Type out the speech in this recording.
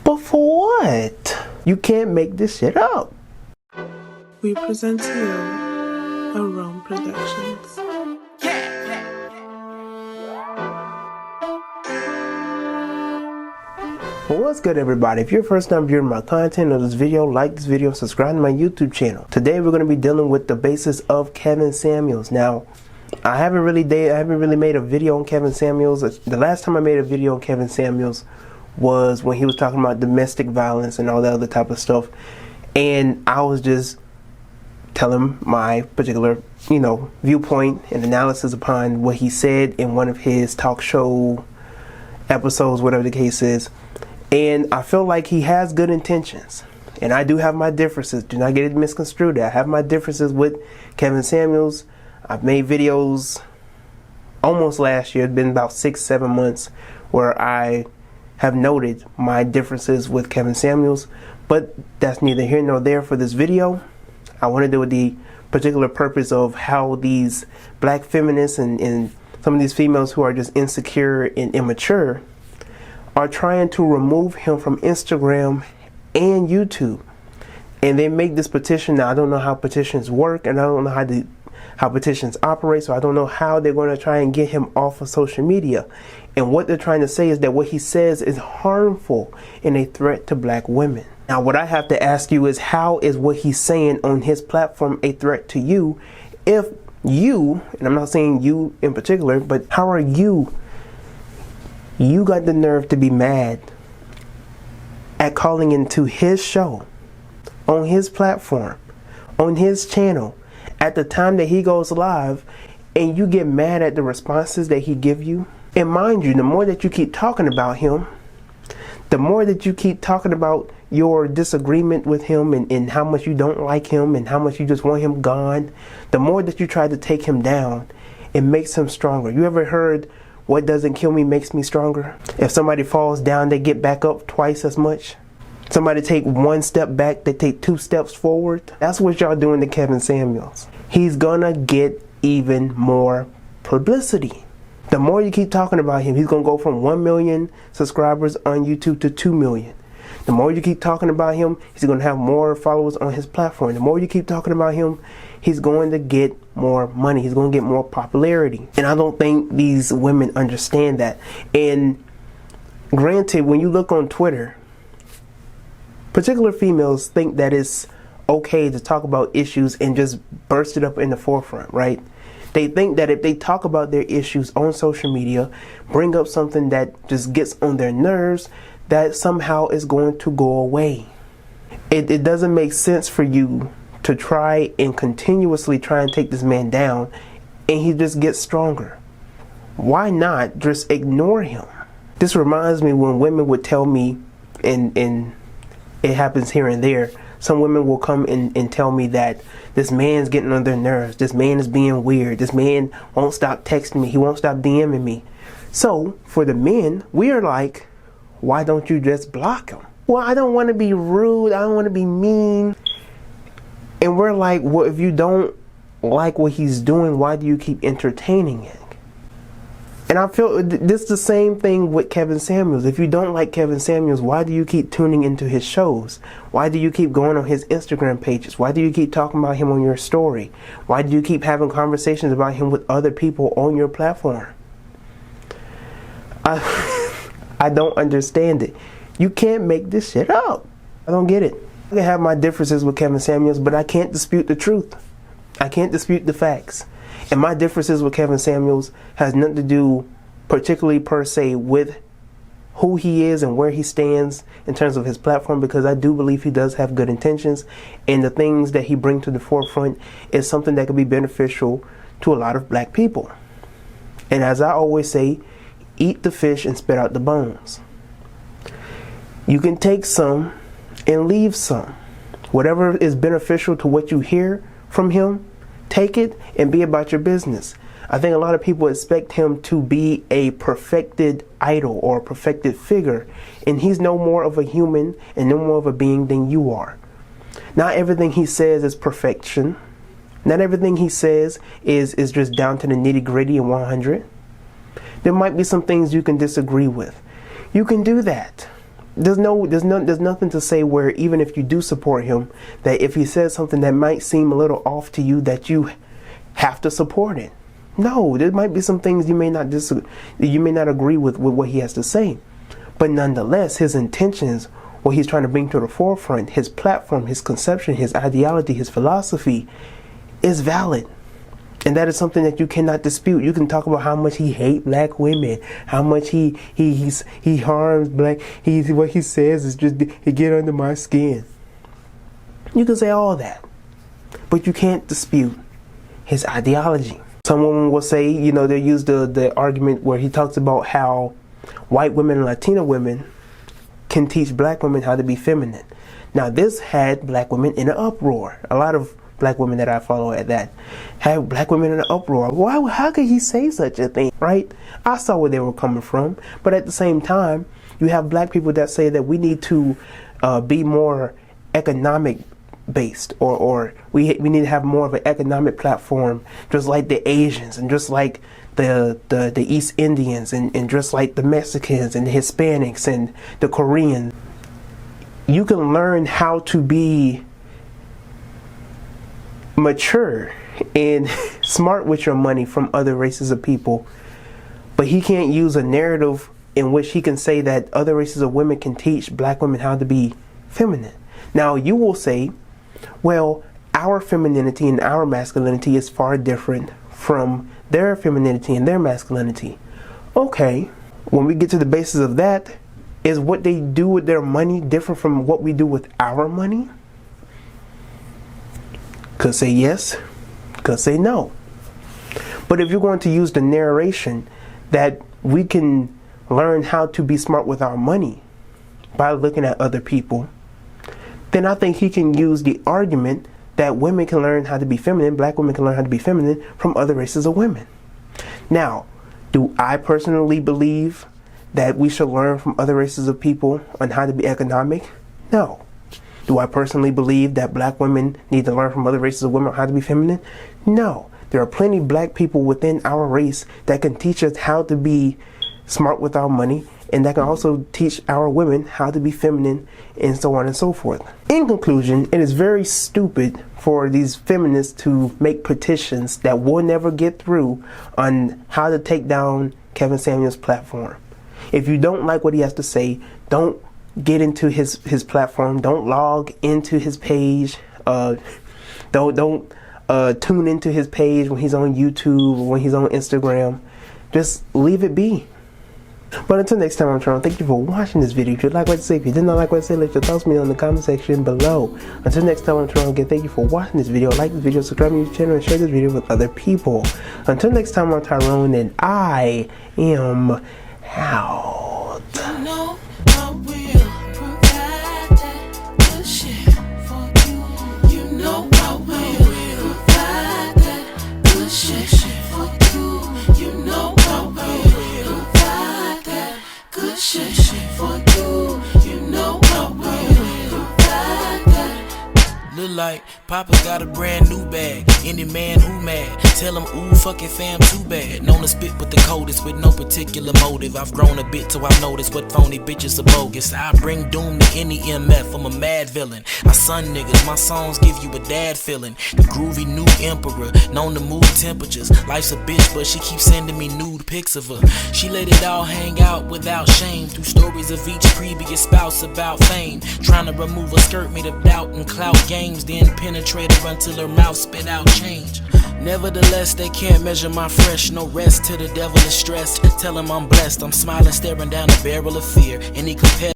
But for what? You can't make this shit up. We present to you a Rome Productions. Well, what's good, everybody? If you're first time viewing my content or this video, like this video, subscribe to my YouTube channel. Today we're going to be dealing with the basis of Kevin Samuels. Now, I haven't really made a video on Kevin Samuels. The last time I made a video on Kevin Samuels was when he was talking about domestic violence and all that other type of stuff, and I was just telling my particular, viewpoint and analysis upon what he said in one of his talk show episodes, whatever the case is. And I feel like he has good intentions, and I do have my differences. Do not get it misconstrued. I have my differences with Kevin Samuels. I've made videos almost last year. It's been about 6-7 months where I have noted my differences with Kevin Samuels, but that's neither here nor there for this video. I want to do with the particular purpose of how these black feminists and some of these females who are just insecure and immature are trying to remove him from Instagram and YouTube. And they make this petition. Now, I don't know how petitions work, and I don't know how petitions operate, so I don't know how they're going to try and get him off of social media. And what they're trying to say is that what he says is harmful and a threat to black women. Now, what I have to ask you is, how is what he's saying on his platform a threat to you if you, and I'm not saying you in particular, but how are you got the nerve to be mad at calling into his show, on his platform, on his channel, at the time that he goes live, and you get mad at the responses that he give you? And mind you, the more that you keep talking about him, the more that you keep talking about your disagreement with him and how much you don't like him and how much you just want him gone, the more that you try to take him down, it makes him stronger. You ever heard, what doesn't kill me makes me stronger? If somebody falls down, they get back up twice as much. Somebody take one step back, they take 2 steps forward. That's what y'all doing to Kevin Samuels. He's gonna get even more publicity. The more you keep talking about him, he's gonna go from 1 million subscribers on YouTube to 2 million. The more you keep talking about him, he's gonna have more followers on his platform. The more you keep talking about him, he's going to get more money. He's going to get more popularity. And I don't think these women understand that. And granted, when you look on Twitter, particular females think that it's okay to talk about issues and just burst it up in the forefront, right? They think that if they talk about their issues on social media, bring up something that just gets on their nerves, that somehow is going to go away. It doesn't make sense for you to try and continuously try and take this man down, and he just gets stronger. Why not just ignore him? This reminds me when women would tell me, and it happens here and there, some women will come and tell me that this man's getting on their nerves, this man is being weird, this man won't stop texting me, he won't stop DMing me. So for the men, we are like, why don't you just block him? Well, I don't want to be rude, I don't want to be mean. And we're like, well, if you don't like what he's doing, why do you keep entertaining it? And I feel this is the same thing with Kevin Samuels. If you don't like Kevin Samuels, why do you keep tuning into his shows? Why do you keep going on his Instagram pages? Why do you keep talking about him on your story? Why do you keep having conversations about him with other people on your platform? I don't understand it. You can't make this shit up. I don't get it. I can have my differences with Kevin Samuels, but I can't dispute the truth. I can't dispute the facts. And my differences with Kevin Samuels has nothing to do particularly per se with who he is and where he stands in terms of his platform, because I do believe he does have good intentions, and the things that he brings to the forefront is something that could be beneficial to a lot of black people. And as I always say, eat the fish and spit out the bones. You can take some and leave some. Whatever is beneficial to what you hear from him, take it and be about your business. I think a lot of people expect him to be a perfected idol or a perfected figure, and he's no more of a human and no more of a being than you are. Not everything he says is perfection. Not everything he says is just down to the nitty-gritty and 100. There might be some things you can disagree with. You can do that. there's nothing to say where even if you do support him, that if he says something that might seem a little off to you, that you have to support it. No, there might be some things you may not agree with what he has to say, but nonetheless, his intentions, what he's trying to bring to the forefront, his platform, his conception, his ideology, his philosophy, is valid. And that is something that you cannot dispute. You can talk about how much he hates black women, how much he harms black. What he says is just he get under my skin. You can say all that, but you can't dispute his ideology. Someone will say, you know, they use the argument where he talks about how white women and Latina women can teach black women how to be feminine. Now, this had black women in an uproar. A lot of black women that I follow at that have black women in an uproar. Why? How could he say such a thing, right? I saw where they were coming from, but at the same time, you have black people that say that we need to be more economic based, or we need to have more of an economic platform, just like the Asians and just like the East Indians and just like the Mexicans and the Hispanics and the Koreans. You can learn how to be mature and smart with your money from other races of people, but he can't use a narrative in which he can say that other races of women can teach black women how to be feminine. Now, you will say, well, our femininity and our masculinity is far different from their femininity and their masculinity. Okay, when we get to the basis of that, is what they do with their money different from what we do with our money? Could say yes, could say no. But if you're going to use the narration that we can learn how to be smart with our money by looking at other people, then I think he can use the argument that women can learn how to be feminine, black women can learn how to be feminine from other races of women. Now, do I personally believe that we should learn from other races of people on how to be economic? No. Do I personally believe that black women need to learn from other races of women how to be feminine? No. There are plenty of black people within our race that can teach us how to be smart with our money, and that can also teach our women how to be feminine, and so on and so forth. In conclusion, it is very stupid for these feminists to make petitions that will never get through on how to take down Kevin Samuels' platform. If you don't like what he has to say, don't get into his platform. Don't log into his page. Don't tune into his page when he's on YouTube or when he's on Instagram. Just leave it be. But until next time, I'm Tron. Thank you for watching this video. If you like what I say, if you did not like what I say, let your thoughts be in the comment section below. Until next time, I'm Tron. Again, thank you for watching this video. Like this video, subscribe to the channel, and share this video with other people. Until next time, I'm Tyrone, and I am out. You know I will provide that good shit for you. You know I will provide that good shit for you. You know I will provide that good shit for you. You know I will provide that. Look like Papa got a brand new bag. Any man who mad, tell him ooh fucking fam too bad. Known to spit with the coldest with no particular motive. I've grown a bit till I notice what phony bitches are bogus. I bring doom to any MF, I'm a mad villain. I son niggas, my songs give you a dad feeling. The groovy new emperor, known to move temperatures. Life's a bitch but she keeps sending me nude pics of her. She let it all hang out without shame, through stories of each previous spouse about fame. Trying to remove a skirt made of doubt and clout games, then penetrate her until her mouth spit out change. Nevertheless, they can't measure my fresh. No rest till the devil is stressed. Tell him I'm blessed. I'm smiling, staring down a barrel of fear. Any competitor